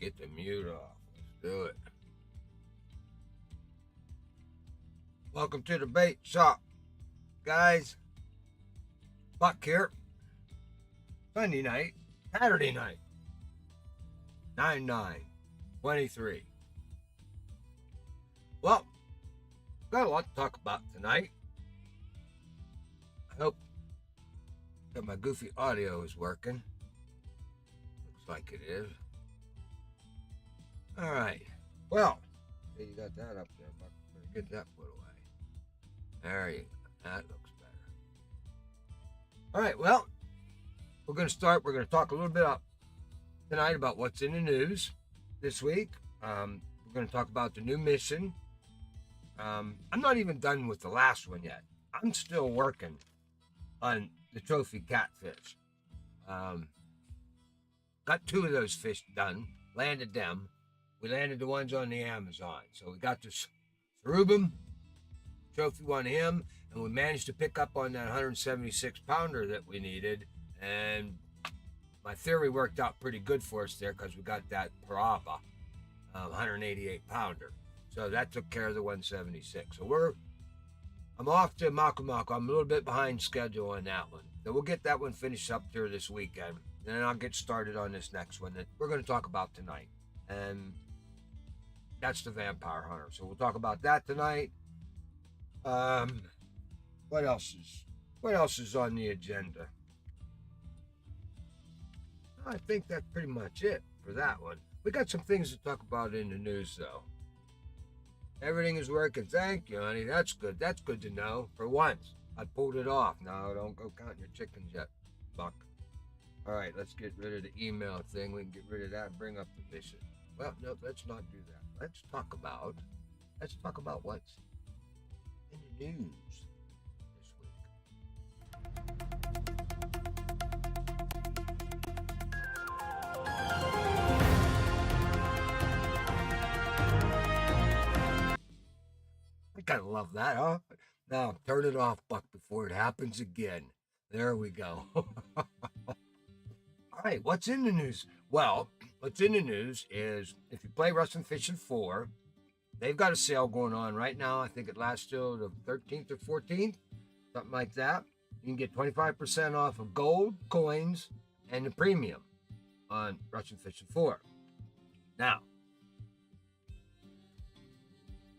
get the mute off. Let's do it. Welcome to the bait shop, guys. Buck here. Sunday night, Saturday night, 9/9/23. Well, got a lot to talk about tonight. I hope that my goofy audio is working. Looks like it is. All right. Well, you got that up there, Buck. Better get that put away. There you go. That looks better. All right. Well, we're going to start. We're going to talk a little bit tonight about what's in the news this week. We're going to talk about the new mission. I'm not even done with the last one yet. I'm still working on the trophy catfish. Got 2 of those fish done. Landed them. We landed the ones on the Amazon. So we got this Rubum trophy one him, and we managed to pick up on that 176 pounder that we needed. And my theory worked out pretty good for us there because we got that Parapa 188 pounder. So that took care of the 176. So I'm off to Maku Maku. I'm a little bit behind schedule on that one. So we'll get that one finished up here this weekend. And then I'll get started on this next one that we're going to talk about tonight. And that's the Vampire Hunter. So we'll talk about that tonight. What else is on the agenda? I think that's pretty much it for that one. We got some things to talk about in the news, though. Everything is working. Thank you, honey. That's good. That's good to know. For once, I pulled it off. No, don't go counting your chickens yet, Buck. All right, let's get rid of the email thing. We can get rid of that and bring up the mission. Well, no, let's not do that. Let's talk about what's in the news this week. I kind of love that, huh? Now, turn it off, Buck, before it happens again. There we go. All right, what's in the news? Well, what's in the news is if you play Rustin Fishing 4, they've got a sale going on right now. I think it lasts till the 13th or 14th, something like that. You can get 25% off of gold, coins, and the premium on Rustin Fishing 4. Now,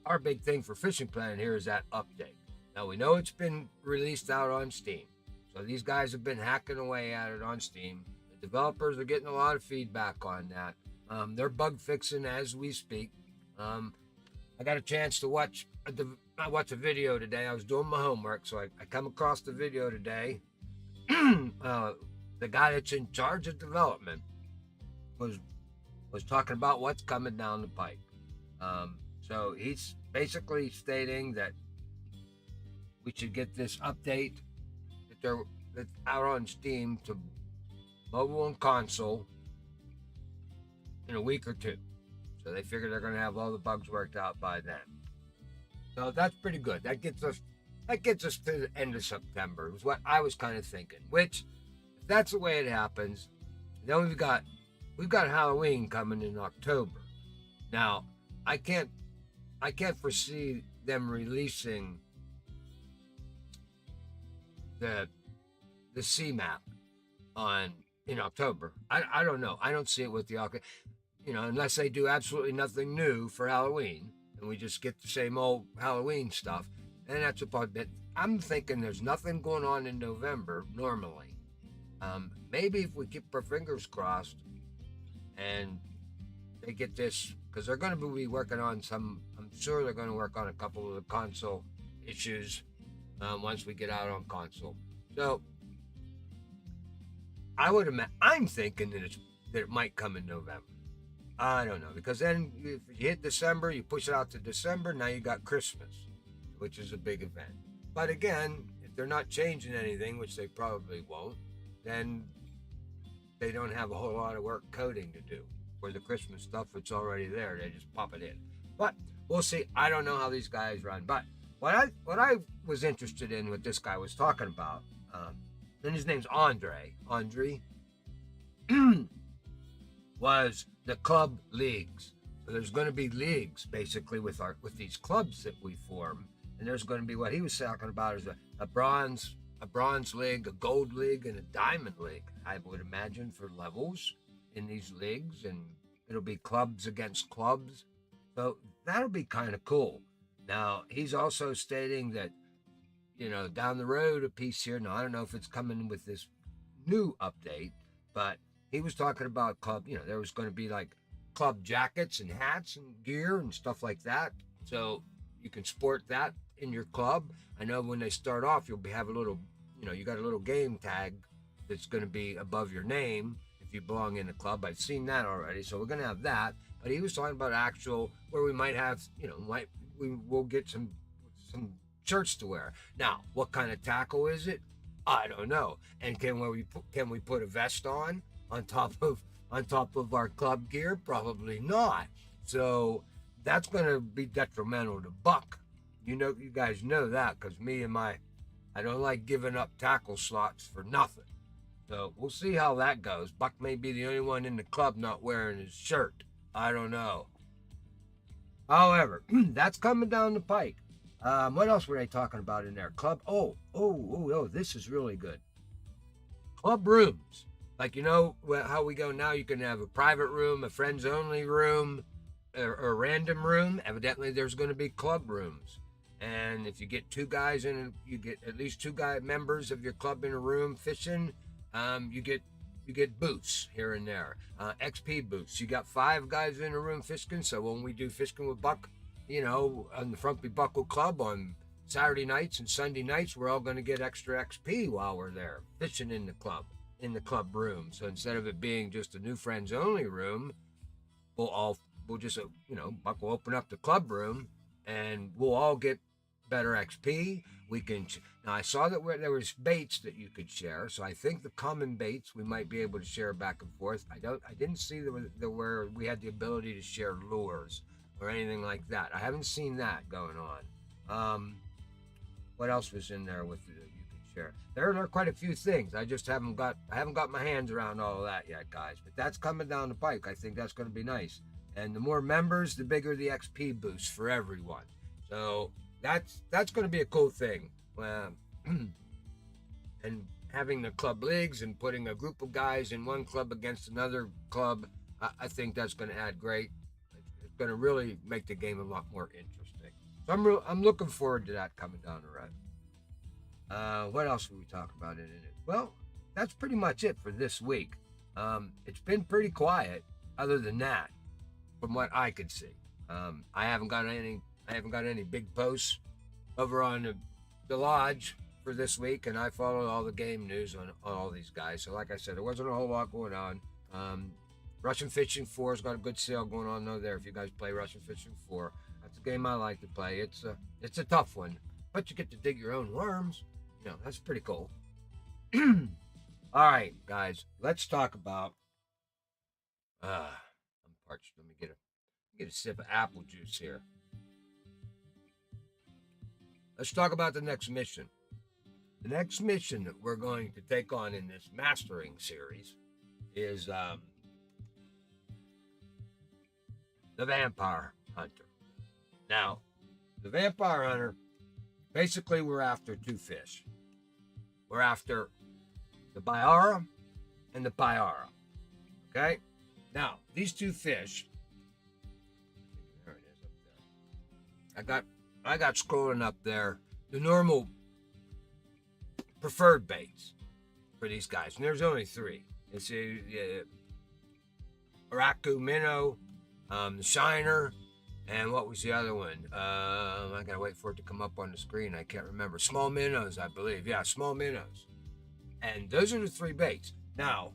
our big thing for Fishing Planet here is that update. Now, we know it's been released out on Steam. So these guys have been hacking away at it on Steam. The developers are getting a lot of feedback on that. They're bug fixing as we speak. I got a chance to watch a video today. I was doing my homework, so I come across the video today. The guy that's in charge of development was talking about what's coming down the pike. So he's basically stating that we should get this update that's out on Steam to mobile and console in a week or 2. So they figure they're going to have all the bugs worked out by then. So that's pretty good. That gets us to the end of September. Is what I was kind of thinking. Which, if that's the way it happens, then we've got Halloween coming in October. Now, I can't foresee them releasing the C map in October. I don't know. I don't see it with the unless they do absolutely nothing new for Halloween and we just get the same old Halloween stuff. And that's about it. I'm thinking there's nothing going on in November normally. Maybe if we keep our fingers crossed and they get this, because they're going to be working on I'm sure they're going to work on a couple of the console issues once we get out on console. So I'm thinking that it might come in November. I don't know, because then if you hit December, you push it out to December, now you got Christmas, which is a big event. But again, if they're not changing anything, which they probably won't, then they don't have a whole lot of work coding to do. For the Christmas stuff, it's already there. They just pop it in. But we'll see. I don't know how these guys run. But what I was interested in, what this guy was talking about, and his name's Andre. was the club leagues. So there's going to be leagues basically with these clubs that we form, and there's going to be what he was talking about is a bronze league, a gold league, and a diamond league. I would imagine for levels in these leagues, and it'll be clubs against clubs. So that'll be kind of cool. Now he's also stating that down the road a piece here. Now I don't know if it's coming with this new update, but he was talking about club. There was going to be like club jackets and hats and gear and stuff like that. So you can sport that in your club. I know when they start off, you'll have a little, you got a little game tag that's going to be above your name if you belong in the club. I've seen that already, so we're going to have that. But he was talking about actual where we might have, we will get some shirts to wear. Now, what kind of tackle is it? I don't know. And can we put a vest on top of our club gear? Probably not. So that's going to be detrimental to Buck. You guys know that because I don't like giving up tackle slots for nothing. So we'll see how that goes. Buck may be the only one in the club not wearing his shirt. I don't know. However, that's coming down the pike. What else were they talking about in there? Club. Oh, this is really good. Club rooms. Like, how we go now, you can have a private room, a friends only room, or a random room. Evidently, there's going to be club rooms. And if you get two guys you get at least two members of your club in a room fishing, you get boosts here and there, XP boosts. You got 5 guys in a room fishing, so when we do fishing with Buck, on the Frumpy Buckle Club on Saturday nights and Sunday nights, we're all going to get extra XP while we're there fishing in the club room. So instead of it being just a new friends only room, we'll just Buck will open up the club room and we'll all get better XP. Now I saw that there was baits that you could share, so I think the common baits we might be able to share back and forth. I didn't see where we had the ability to share lures or anything like that. I haven't seen that going on. What else was in there with you could share? There are quite a few things. I just haven't got my hands around all of that yet, guys. But that's coming down the pike. I think that's going to be nice. And the more members, the bigger the XP boost for everyone. So that's going to be a cool thing. And having the club leagues and putting a group of guys in one club against another club, I think that's going to add great. It's going to really make the game a lot more interesting. So I'm looking forward to that coming down the road. What else will we talk about in it? Well, that's pretty much it for this week. It's been pretty quiet, other than that, from what I could see. I haven't got any big posts over on the lodge for this week, and I followed all the game news on all these guys. So like I said, there wasn't a whole lot going on. Russian Fishing 4's got a good sale going on though there. If you guys play Russian Fishing 4, that's a game I like to play. It's a tough one, but you get to dig your own worms. That's pretty cool. All right, guys, let's talk about. I'm parched. Let me get a sip of apple juice here. Let's talk about the next mission. The next mission that we're going to take on in this mastering series is the Vampire Hunter. Now, the Vampire Hunter, basically we're after 2 fish. We're after the Biara and the Pyara. Okay? Now, these 2 fish, there it is up there. I got scrolling up there the normal preferred baits for these guys, and there's only 3. It's a Araku minnow, the shiner, and what was the other one? I gotta wait for it to come up on the screen. I can't remember. Small minnows, I believe. Yeah, small minnows. And those are the 3 baits. Now,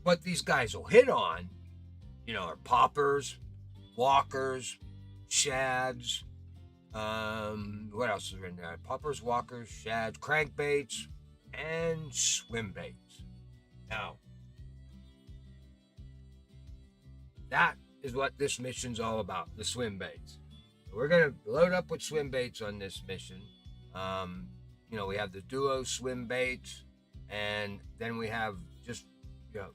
what these guys will hit on, are poppers, walkers, shads, what else is in there? Poppers, walkers, shads, crankbaits, and swim baits. Now, that is what this mission's all about, the swim baits. We're going to load up with swim baits on this mission. We have the duo swim baits, and then we have just you know,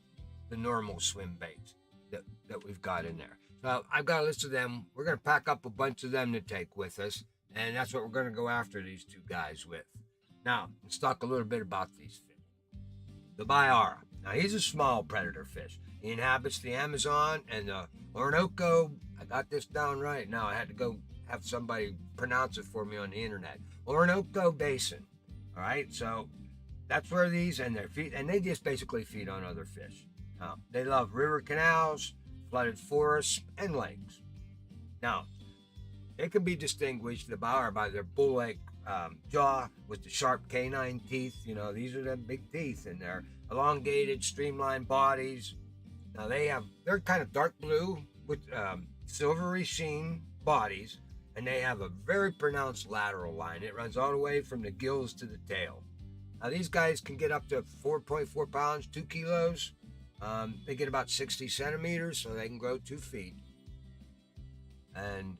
the normal swim baits that we've got in there. So I've got a list of them. We're going to pack up a bunch of them to take with us, and that's what we're going to go after these two guys with. Now, let's talk a little bit about these fish. The Biara. Now, he's a small predator fish. He inhabits the Amazon and the Orinoco. I got this down right. Now, I had to go have somebody pronounce it for me on the internet. Orinoco Basin. All right, so that's where these and their feet, and they just basically feed on other fish. Now, they love river canals, flooded forests, and lakes. Now, they can be distinguished, the Bauer, by their bull-like jaw with the sharp canine teeth. You know, these are them big teeth, and their elongated, streamlined bodies. Now, they're kind of dark blue with silvery sheen bodies, and they have a very pronounced lateral line. It runs all the way from the gills to the tail. Now, these guys can get up to 4.4 pounds, 2 kilos. They get about 60 centimeters, so they can grow 2 feet. And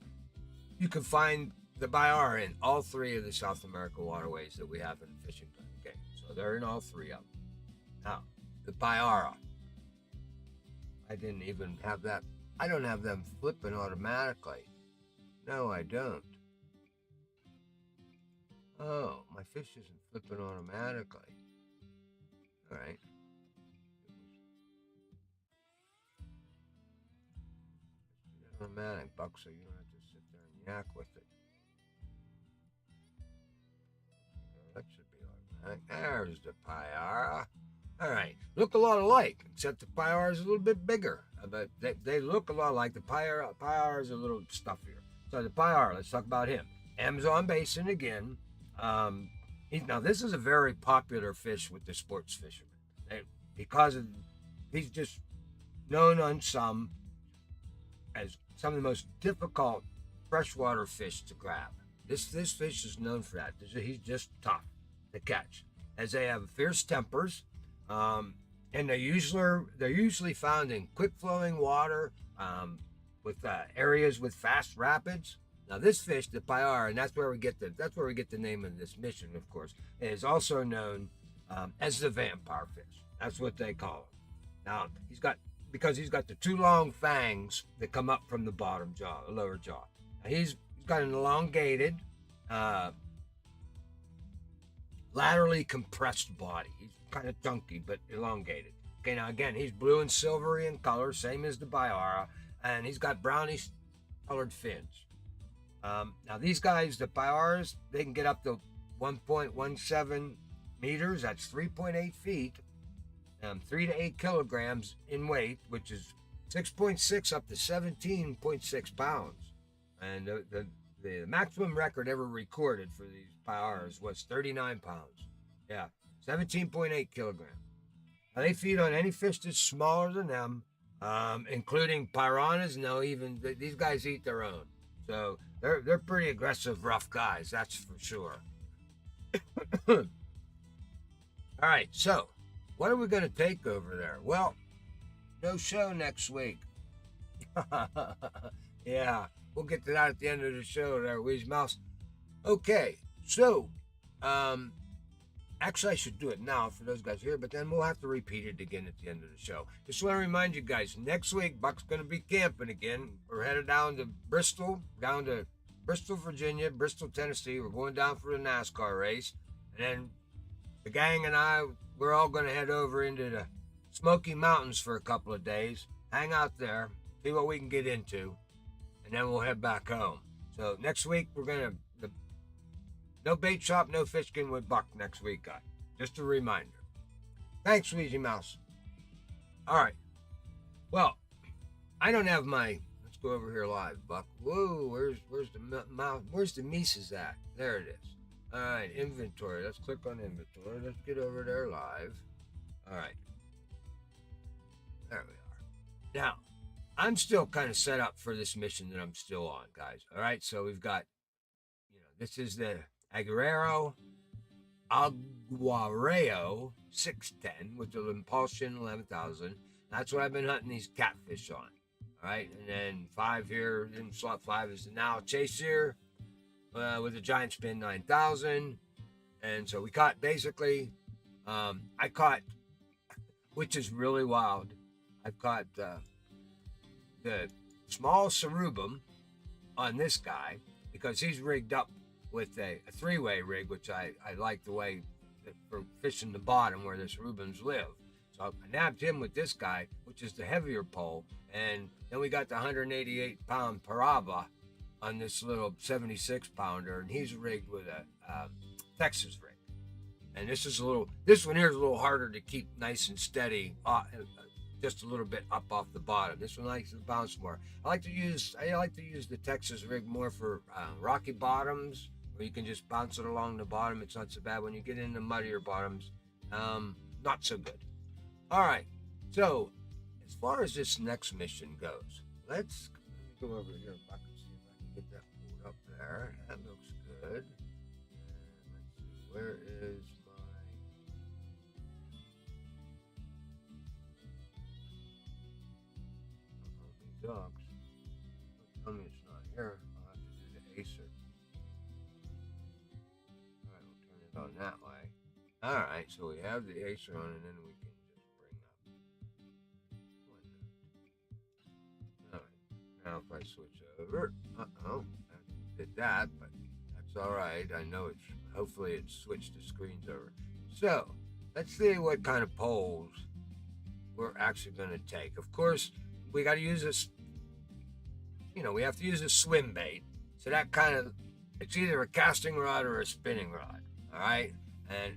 you can find the Biara in all 3 of the South American waterways that we have in the fishing plan. Okay, so they're in all 3 of them. Now, the Biara. I didn't even have that. I don't have them flipping automatically. No, I don't. Oh, my fish isn't flipping automatically. All right. Automatic, Buck, so you don't have to sit there and yak with it. That should be automatic. There's the Piara. All right, look a lot alike, except the Piara is a little bit bigger. But they look a lot like the Piara. Piara is a little stuffier. So the Piara, let's talk about him. Amazon Basin again. Now this is a very popular fish with the sports fishermen because he's just known on some as some of the most difficult freshwater fish to grab. This fish is known for that. He's just tough to catch, as they have fierce tempers, and they're usually found in quick flowing water with areas with fast rapids. Now this fish, the Piara, and that's where we get the name of this mission, of course, is also known as the vampire fish. That's what they call him. Now because he's got the 2 long fangs that come up from the bottom jaw, the lower jaw. Now he's got an elongated, laterally compressed body. He's kind of chunky but elongated. Okay, now again, he's blue and silvery in color, same as the Biara, and he's got brownish colored fins. Now these guys, the Biaras, they can get up to 1.17 meters. That's 3.8 feet. 3 to 8 kilograms in weight, which is 6.6 up to 17.6 pounds. And the maximum record ever recorded for these Piaras was 39 pounds. Yeah, 17.8 kilograms. Now, they feed on any fish that's smaller than them, including piranhas. No, even these guys eat their own. So they're pretty aggressive, rough guys, that's for sure. All right, so what are we going to take over there? Well, no show next week. Yeah, we'll get to that at the end of the show there, Weeze Mouse. Okay, so, actually I should do it now for those guys here, but then we'll have to repeat it again at the end of the show. Just want to remind you guys, next week, Buck's going to be camping again. We're headed down to Bristol, Virginia, Bristol, Tennessee. We're going down for the NASCAR race. And then the gang and I, we're all going to head over into the Smoky Mountains for a couple of days, hang out there, see what we can get into, and then we'll head back home. So next week, we're going to, no bait shop, no fishing with Buck next week, guys. Just a reminder. Thanks, Weezy Mouse. All right. Well, I don't have my, let's go over here live, Buck. Whoa, where's the mouse? Where's the Mises at? There it is. All right, inventory. Let's click on inventory. Let's get over there live. All right. There we are. Now, I'm still kind of set up for this mission that I'm still on, guys. All right, so we've got, this is the Aguarero 610 with the Impulsion 11,000. That's what I've been hunting these catfish on. All right, and then 5 here, in slot 5 is the Now Chaser with the Giant Spin 9000. And so we caught basically, I caught which is really wild. I've got the small cerubum on this guy because he's rigged up with a three-way rig, which I like the way for fishing the bottom where the cerubums live. So I nabbed him with this guy, which is the heavier pole, and then we got the 188-pound Parava on this little 76-pounder, and he's rigged with a Texas rig. And this one here is a little harder to keep nice and steady, just a little bit up off the bottom. This one likes to bounce more. I like to use the Texas rig more for rocky bottoms, where you can just bounce it along the bottom. It's not so bad. When you get into muddier bottoms, not so good. All right, so as far as this next mission goes, let me go over here if I can see if I can get that pulled up there. That looks good. And let's see, where is my dogs? Don't tell me it's not here. I'll have to do the Acer. All right, we'll turn it on that way. All right, so we have the Acer on, and then we can now if I switch over, I did that, but that's all right. I know hopefully it switched the screens over. So let's see what kind of poles we're actually going to take. Of course, we got to use this, we have to use a swim bait. So that it's either a casting rod or a spinning rod. All right. And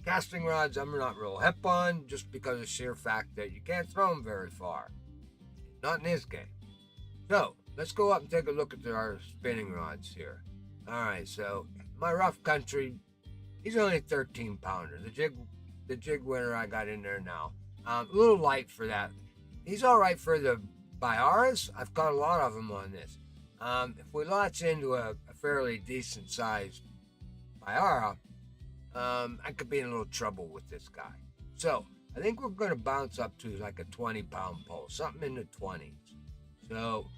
casting rods, I'm not real hip on just because of the sheer fact that you can't throw them very far. Not in this game. So let's go up and take a look at our spinning rods here. All right, so my rough country, he's only a 13-pounder. The jig winner I got in there now, a little light for that. He's all right for the Biaras. I've caught a lot of them on this. If we latch into a fairly decent sized Biara, I could be in a little trouble with this guy. So I think we're going to bounce up to like a 20-pound pole, something in the 20s. So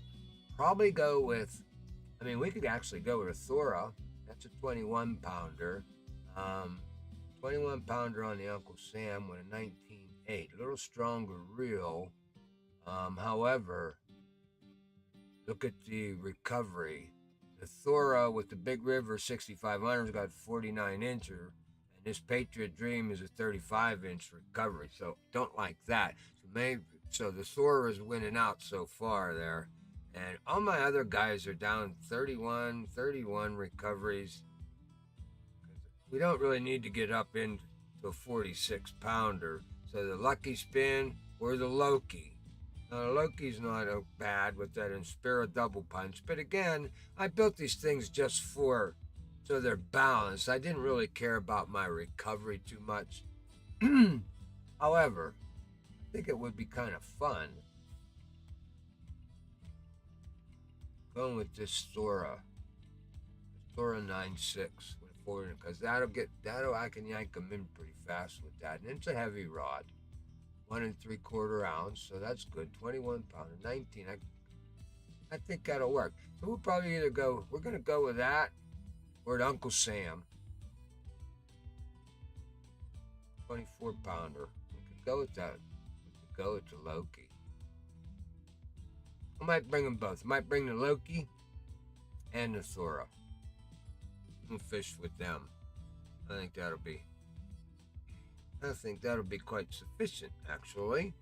probably go with, we could actually go with a Thora. That's a 21-pounder. 21-pounder on the Uncle Sam with a 19.8. A little stronger reel. However, look at the recovery. The Thora with the Big River 6500's got 49-incher. And this Patriot Dream is a 35-inch recovery. So don't like that. So the Thora is winning out so far there. And all my other guys are down 31 recoveries. We don't really need to get up into a 46-pounder. So the Lucky Spin or the Loki. Now, the Loki's not bad with that Inspira double punch. But again, I built these things just so they're balanced. I didn't really care about my recovery too much. However, I think it would be kind of fun going with this Thora 9.6 with a 4, because I can yank them in pretty fast with that, and it's a heavy rod, 1 3/4 ounce, so that's good. 21-pounder, 19. I think that'll work. So we'll probably we're going to go with that or the Uncle Sam 24-pounder. We could go with that. Go with the Loki. I might bring them both. I might bring the Loki and the Thora. We'll fish with them. I think that'll be quite sufficient, actually.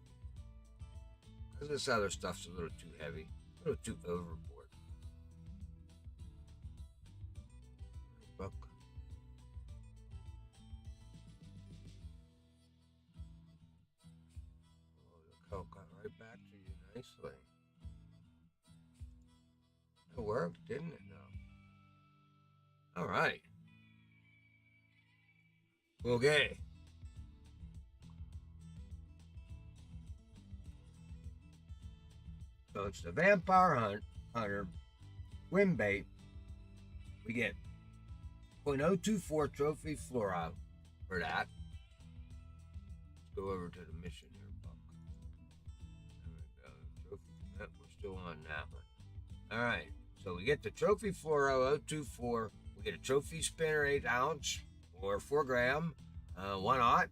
Because this other stuff's a little too heavy, a little too overboard. Buck. Oh, look how it got right back to you nicely. It worked, didn't it, now? All right. Okay. So it's the Vampire Hunter swim bait. We get 0.024 trophy fluoride for that. Let's go over to the mission here, Buck. There we go. Trophy, we're still on that one. All right. So we get the trophy fluoro 024. We get a trophy spinner 8 ounce or 4 gram, 1/0.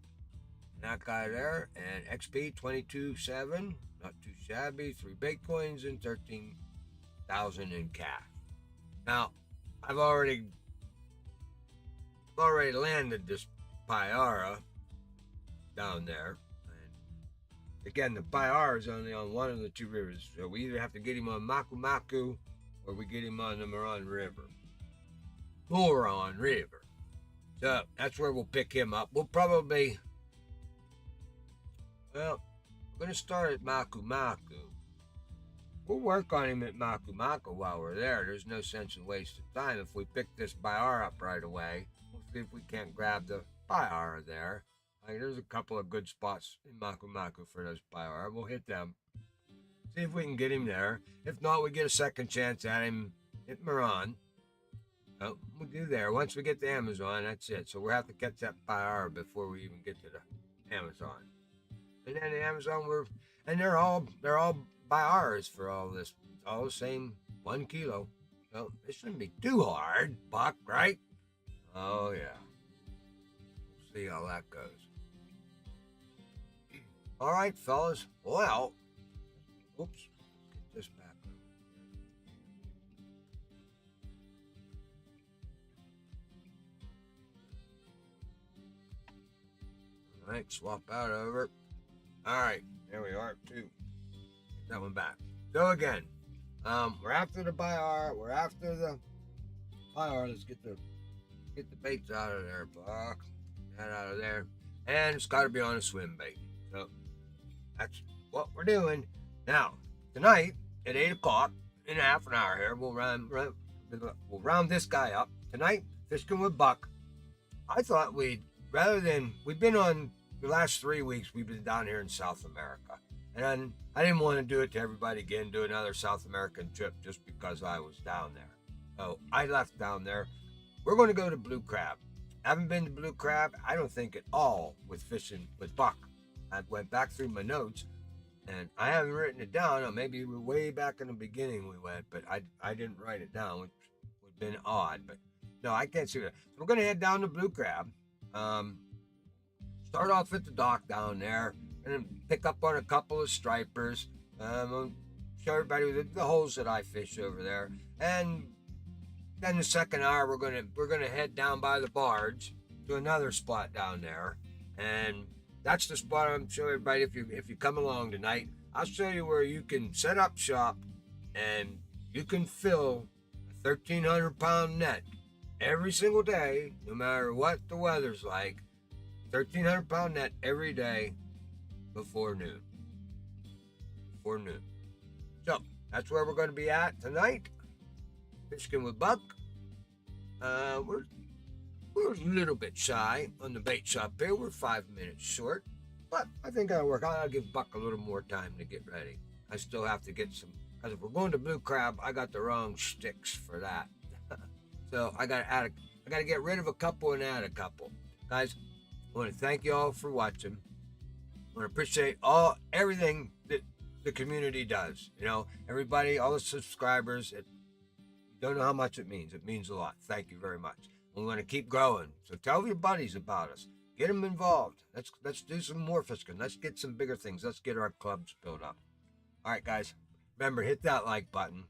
That guy there, and XP 22.7, not too shabby. 3 Bitcoins and 13,000 in cash. Now, I've already landed this Pyara down there. And again, the Pyara is only on one of the 2 rivers, so we either have to get him on Maku Maku or we get him on the Moron River. Moron River. So that's where we'll pick him up. We'll probably, well, we're going to start at Maku Maku. We'll work on him at Maku Maku while we're there. There's no sense in wasting time. If we pick this Bayar up right away, we'll see if we can't grab the Bayar there. There's a couple of good spots in Maku Maku for those Bayar. We'll hit them. See if we can get him there. If not, we get a second chance at him at Moran. Oh, we'll do there. Once we get to Amazon, that's it. So we'll have to catch that Bayar before we even get to the Amazon. And then the Amazon, they're all Bayars for all this. It's all the same 1 kilo. So it shouldn't be too hard, Buck, right? Oh yeah. We'll see how that goes. All right, fellas. Well, oops. Let's get this back over. All right, swap out over. All right, there we are, too. That one back. So again, we're after the Bayar. We're after the Bayar. Let's get the baits out of there, Buck. That out of there, and it's got to be on a swim bait. So that's what we're doing now. Tonight at 8 o'clock, in half an hour here, we'll round this guy up tonight. Fishing with Buck. I thought we've been on the last 3 weeks. We've been down here in South America. And I didn't want to do it to everybody again, do another South American trip just because I was down there. So I left down there. We're going to go to Blue Crab. Haven't been to Blue Crab, I don't think at all, with fishing with Buck. I went back through my notes, and I haven't written it down. Or maybe way back in the beginning we went, but I didn't write it down, which would have been odd. But no, I can't see that. So we're going to head down to Blue Crab. Start off at the dock down there. And pick up on a couple of stripers. I'll show everybody the holes that I fish over there. And then the second hour, we're gonna head down by the barge to another spot down there. And that's the spot I'm showing everybody. If you come along tonight, I'll show you where you can set up shop and you can fill a 1,300-pound net every single day, no matter what the weather's like. 1,300-pound net every day. Before noon. So that's where we're going to be at tonight. Fishing with Buck. We're a little bit shy on the bait shop here. We're 5 minutes short, but I think that'll work. I'll give Buck a little more time to get ready. I still have to get some, because if we're going to Blue Crab, I got the wrong sticks for that. So I got to get rid of a couple and add a couple. Guys, I want to thank you all for watching. I want to appreciate everything that the community does. You know, everybody, all the subscribers. You don't know how much it means. It means a lot. Thank you very much. We want to keep growing. So tell your buddies about us. Get them involved. Let's do some more fishing. Let's get some bigger things. Let's get our clubs built up. All right, guys. Remember, hit that like button.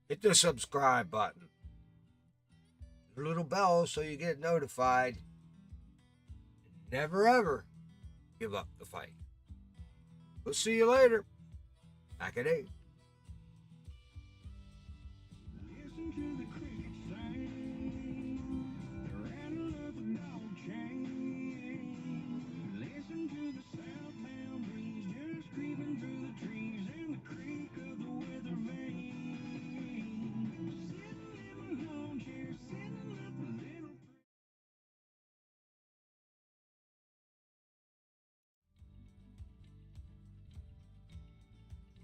Hit the subscribe button. The little bell so you get notified. Never ever give up the fight. We'll see you later. Back at 8.